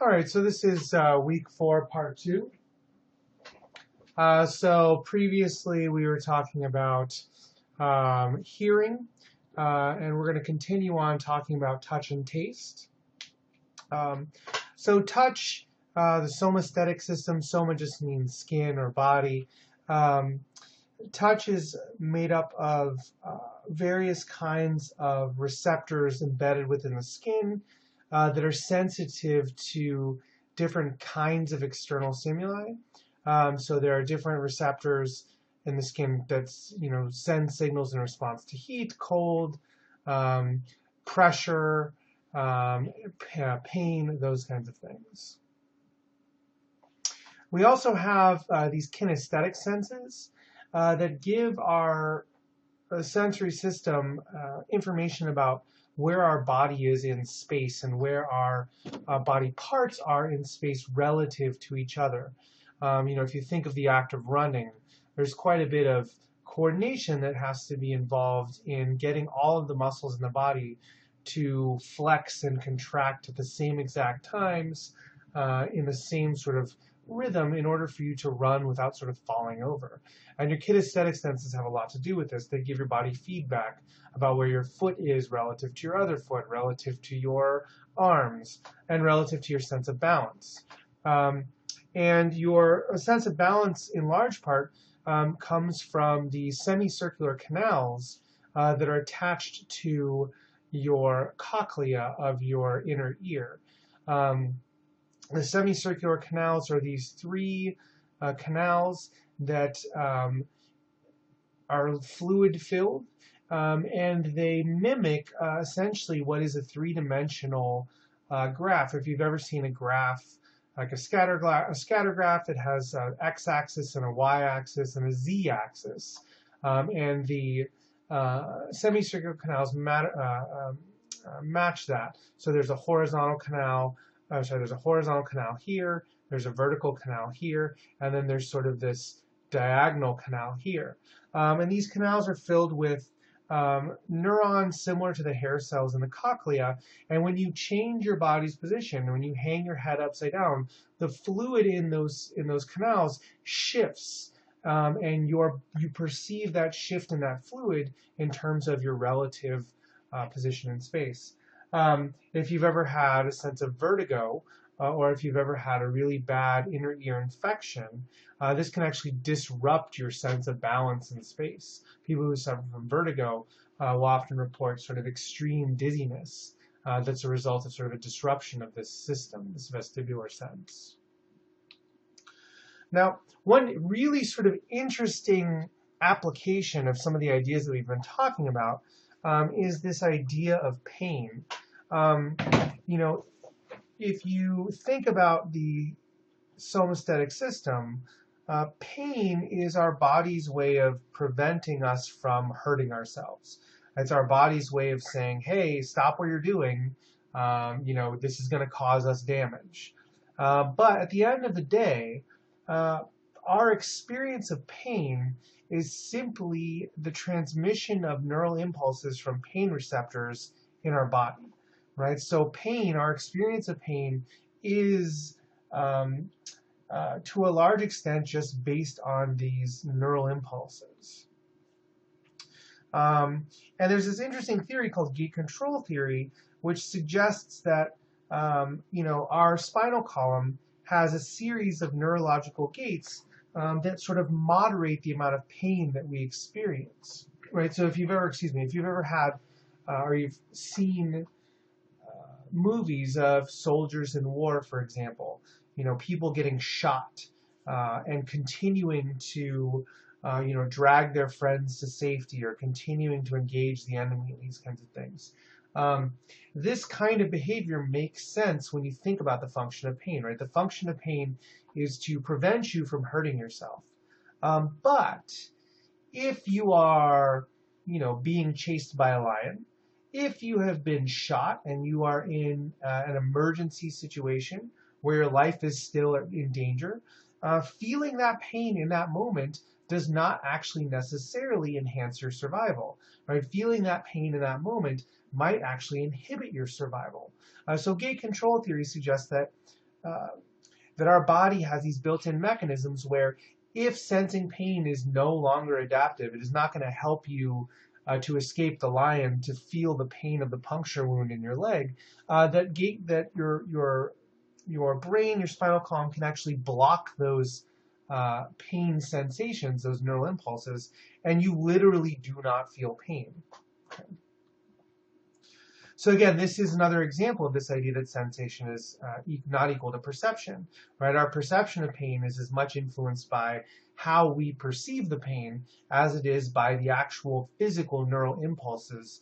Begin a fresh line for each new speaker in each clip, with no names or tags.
right, so this is week 4, part 2. So previously we were talking about hearing, and we're going to continue on talking about touch and taste. So touch, the somaesthetic system, soma just means skin or body. Touch is made up of various kinds of receptors embedded within the skin that are sensitive to different kinds of external stimuli. So there are different receptors in the skin that send signals in response to heat, cold, pressure, pain, those kinds of things. We also have these kinesthetic senses that give our sensory system information about where our body is in space and where our body parts are in space relative to each other. If you think of the act of running, there's quite a bit of coordination that has to be involved in getting all of the muscles in the body to flex and contract at the same exact times in the same sort of rhythm in order for you to run without sort of falling over. And your kinesthetic senses have a lot to do with this. They give your body feedback about where your foot is relative to your other foot, relative to your arms, and relative to your sense of balance. And your sense of balance, in large part, comes from the semicircular canals that are attached to your cochlea of your inner ear. The semicircular canals are these three canals that are fluid-filled, and they mimic essentially what is a three-dimensional graph. If you've ever seen a graph, like a scatter graph that has an x-axis and a y-axis and a z-axis, and the semicircular canals match that. So there's a horizontal canal. There's a horizontal canal here, there's a vertical canal here, and then there's sort of this diagonal canal here. And these canals are filled with neurons similar to the hair cells in the cochlea. And when you change your body's position, when you hang your head upside down, the fluid in those canals shifts. And you perceive that shift in that fluid in terms of your relative position in space. If you've ever had a sense of vertigo, or if you've ever had a really bad inner ear infection, this can actually disrupt your sense of balance in space. People who suffer from vertigo will often report sort of extreme dizziness that's a result of sort of a disruption of this system, this vestibular sense. Now, one really sort of interesting application of some of the ideas that we've been talking about is this idea of pain. If you think about the somaesthetic system, pain is our body's way of preventing us from hurting ourselves. It's our body's way of saying, hey, stop what you're doing. This is going to cause us damage. But at the end of the day, our experience of pain is simply the transmission of neural impulses from pain receptors in our body, right? So pain, our experience of pain, is to a large extent just based on these neural impulses. And there's this interesting theory called gate control theory, which suggests that our spinal column has a series of neurological gates that sort of moderate the amount of pain that we experience, right? So if you've ever had or you've seen movies of soldiers in war, for example, people getting shot and continuing to drag their friends to safety or continuing to engage the enemy, these kinds of things. This kind of behavior makes sense when you think about the function of pain, right? The function of pain is to prevent you from hurting yourself. But if you are, being chased by a lion, if you have been shot and you are in an emergency situation where your life is still in danger, feeling that pain in that moment does not actually necessarily enhance your survival, right? Feeling that pain in that moment might actually inhibit your survival. So gate control theory suggests that that our body has these built-in mechanisms where if sensing pain is no longer adaptive, it is not going to help you to escape the lion, to feel the pain of the puncture wound in your leg, that your brain, your spinal column can actually block those pain sensations, those neural impulses, and you literally do not feel pain. Okay. So again, this is another example of this idea that sensation is not equal to perception, right? Our perception of pain is as much influenced by how we perceive the pain as it is by the actual physical neural impulses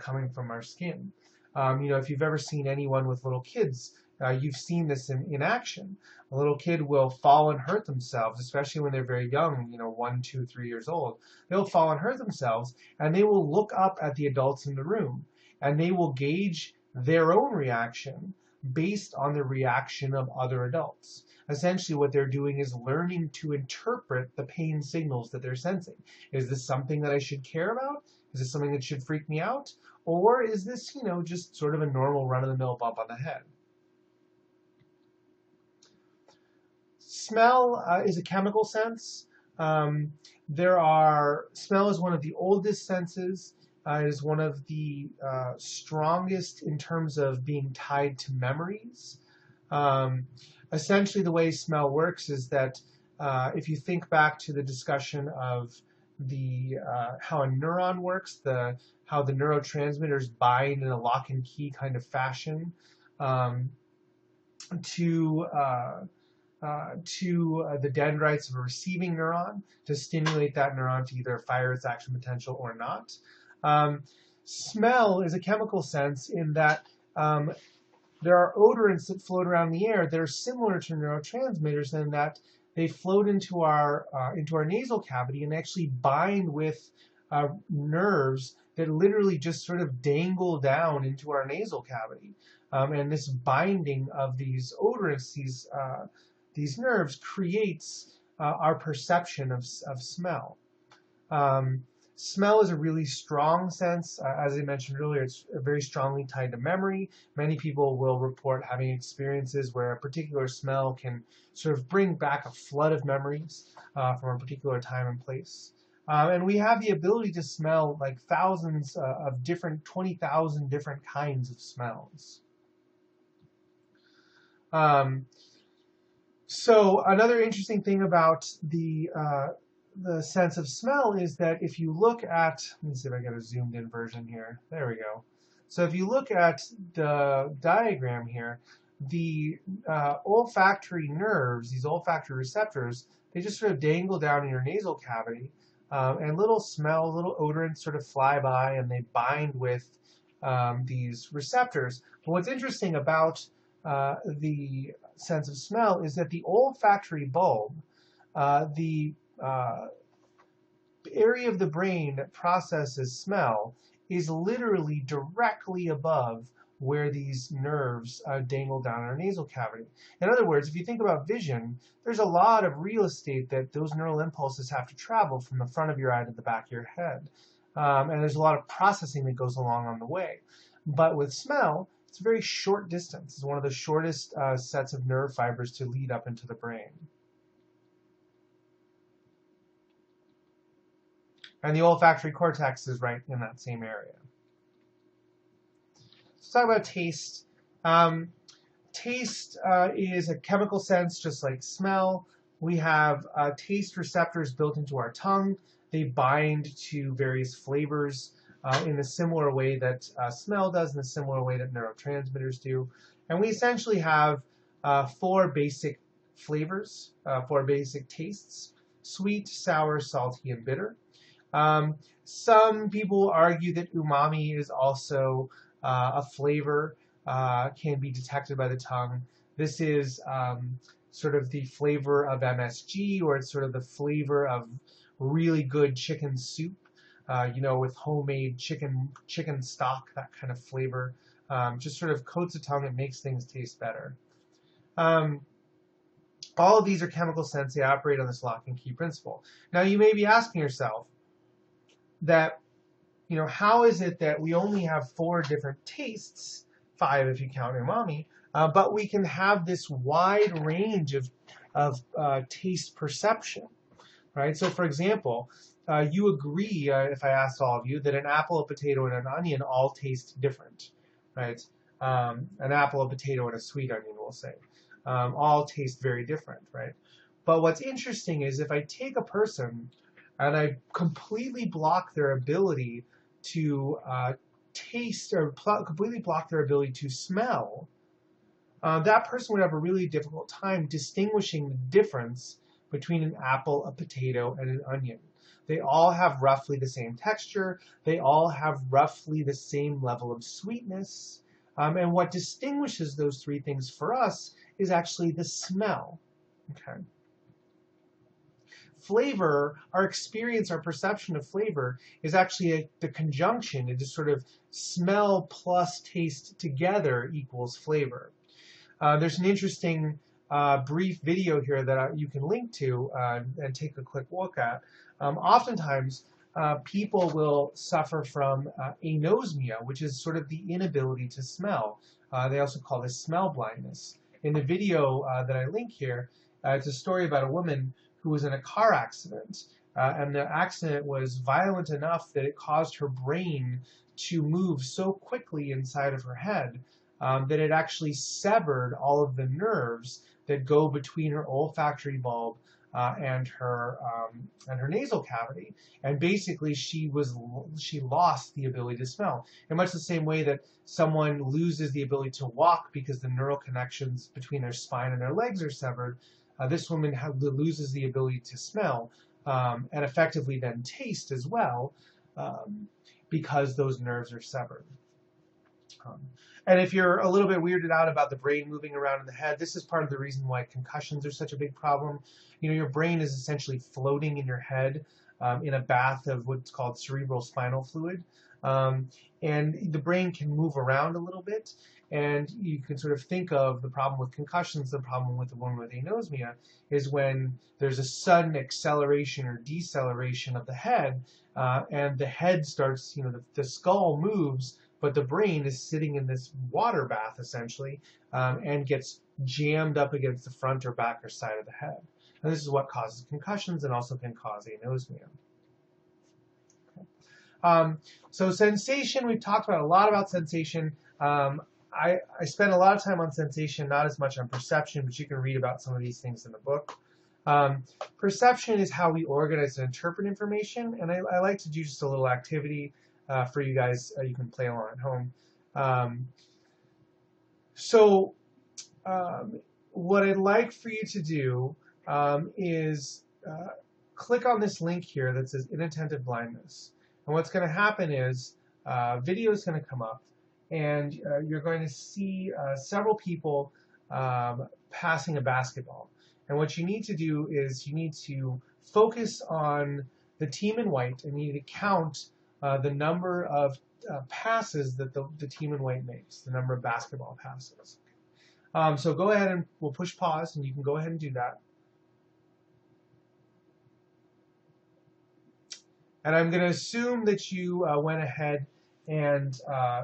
coming from our skin. If you've ever seen anyone with little kids, you've seen this in action. A little kid will fall and hurt themselves, especially when they're very young, 1, 2, 3 years old. They'll fall and hurt themselves, and they will look up at the adults in the room, and they will gauge their own reaction based on the reaction of other adults. Essentially, what they're doing is learning to interpret the pain signals that they're sensing. Is this something that I should care about? Is this something that should freak me out? Or is this, just sort of a normal run-of-the-mill bump on the head? Smell is a chemical sense. Smell is one of the oldest senses. It is one of the strongest in terms of being tied to memories. Essentially, the way smell works is that if you think back to the discussion of how a neuron works, how the neurotransmitters bind in a lock and key kind of fashion to the dendrites of a receiving neuron to stimulate that neuron to either fire its action potential or not. Smell is a chemical sense in that there are odorants that float around the air that are similar to neurotransmitters in that they float into our nasal cavity and actually bind with nerves that literally just sort of dangle down into our nasal cavity. And this binding of these odorants, these nerves, creates our perception of smell. Smell is a really strong sense. As I mentioned earlier, it's very strongly tied to memory. Many people will report having experiences where a particular smell can sort of bring back a flood of memories from a particular time and place. And we have the ability to smell like thousands of 20,000 different kinds of smells. So another interesting thing about the sense of smell is that if you look at, let me see if I get a zoomed in version here. There we go. So if you look at the diagram here, the olfactory nerves, these olfactory receptors, they just sort of dangle down in your nasal cavity, and little odorants sort of fly by and they bind with these receptors. But what's interesting about the sense of smell is that the olfactory bulb, the area of the brain that processes smell, is literally directly above where these nerves dangle down in our nasal cavity. In other words, if you think about vision, there's a lot of real estate that those neural impulses have to travel from the front of your eye to the back of your head. And there's a lot of processing that goes along on the way. But with smell, it's a very short distance. It's one of the shortest sets of nerve fibers to lead up into the brain. And the olfactory cortex is right in that same area. Let's talk about taste. Taste is a chemical sense, just like smell. We have taste receptors built into our tongue. They bind to various flavors in a similar way that smell does, in a similar way that neurotransmitters do. And we essentially have 4 basic flavors, 4 basic tastes: sweet, sour, salty, and bitter. Some people argue that umami is also a flavor, can be detected by the tongue. This is sort of the flavor of MSG, or it's sort of the flavor of really good chicken soup, with homemade chicken stock, that kind of flavor. Just sort of coats the tongue and makes things taste better. All of these are chemical sense. They operate on this lock and key principle. Now you may be asking yourself that, how is it that we only have 4 different tastes, 5 if you count umami, but we can have this wide range of taste perception, right? So for example, you agree, if I asked all of you, that an apple, a potato, and an onion all taste different, right? An apple, a potato, and a sweet onion, we'll say, all taste very different, right? But what's interesting is if I take a person and I completely block their ability to taste, or completely block their ability to smell, that person would have a really difficult time distinguishing the difference between an apple, a potato, and an onion. They all have roughly the same texture. They all have roughly the same level of sweetness. And what distinguishes those three things for us is actually the smell. Okay. Flavor, our experience, our perception of flavor is actually the conjunction. It is sort of smell plus taste together equals flavor. There's an interesting brief video here that you can link to and take a quick look at. Oftentimes, people will suffer from anosmia, which is sort of the inability to smell. They also call this smell blindness. In the video that I link here, it's a story about a woman who was in a car accident, and the accident was violent enough that it caused her brain to move so quickly inside of her head that it actually severed all of the nerves that go between her olfactory bulb and her nasal cavity, and basically she lost the ability to smell. In much the same way that someone loses the ability to walk because the neural connections between their spine and their legs are severed, this woman loses the ability to smell and effectively then taste as well because those nerves are severed. And if you're a little bit weirded out about the brain moving around in the head, this is part of the reason why concussions are such a big problem. You know, your brain is essentially floating in your head in a bath of what's called cerebral spinal fluid. And the brain can move around a little bit. And you can sort of think of the problem with concussions, the problem with the one with anosmia, is when there's a sudden acceleration or deceleration of the head, and the head starts, you know, the skull moves, but the brain is sitting in this water bath, essentially, and gets jammed up against the front or back or side of the head. And this is what causes concussions and also can cause anosmia. So sensation, we've talked about a lot about sensation. I spend a lot of time on sensation, not as much on perception, but you can read about some of these things in the book. Perception is how we organize and interpret information, and I like to do just a little activity for you guys. You can play along at home. What I'd like for you to do is click on this link here that says inattentive blindness. And what's going to happen is video is going to come up, and you're going to see several people passing a basketball. And what you need to do is you need to focus on the team in white, and you need to count the number of passes that the team in white makes, the number of basketball passes. So go ahead and we'll push pause, and you can go ahead and do that. And I'm going to assume that you went ahead and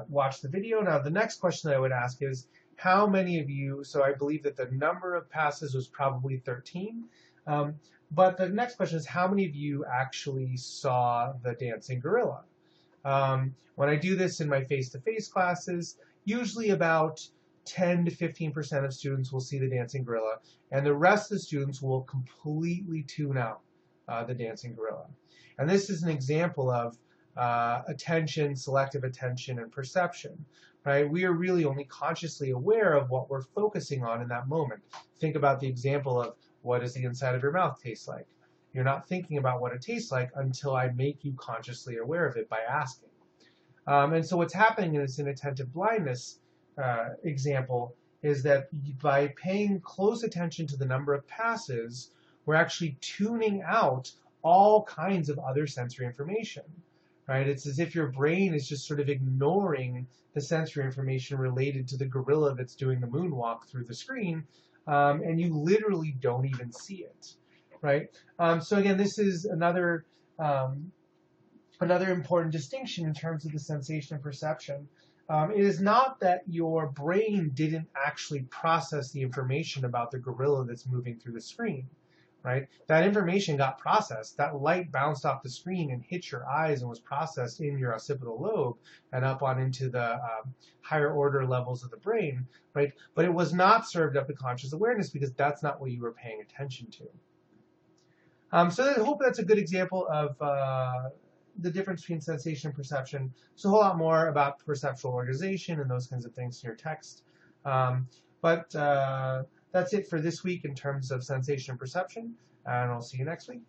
watched the video. Now, the next question that I would ask is, how many of you, so I believe that the number of passes was probably 13, but the next question is, how many of you actually saw the dancing gorilla? When I do this in my face-to-face classes, usually about 10 to 15% of students will see the dancing gorilla, and the rest of the students will completely tune out the dancing gorilla. And this is an example of attention, selective attention, and perception. Right? We are really only consciously aware of what we're focusing on in that moment. Think about the example of, what does the inside of your mouth taste like? You're not thinking about what it tastes like until I make you consciously aware of it by asking. And so what's happening in this inattentive blindness example is that by paying close attention to the number of passes, we're actually tuning out all kinds of other sensory information. Right? It's as if your brain is just sort of ignoring the sensory information related to the gorilla that's doing the moonwalk through the screen, and you literally don't even see it. Right? So again, this is another important distinction in terms of the sensation and perception. It is not that your brain didn't actually process the information about the gorilla that's moving through the screen, right? That information got processed. That light bounced off the screen and hit your eyes and was processed in your occipital lobe and up on into the higher order levels of the brain, right? But it was not served up to conscious awareness because that's not what you were paying attention to. So I hope that's a good example of the difference between sensation and perception. So a whole lot more about perceptual organization and those kinds of things in your text. But that's it for this week in terms of sensation and perception, and I'll see you next week.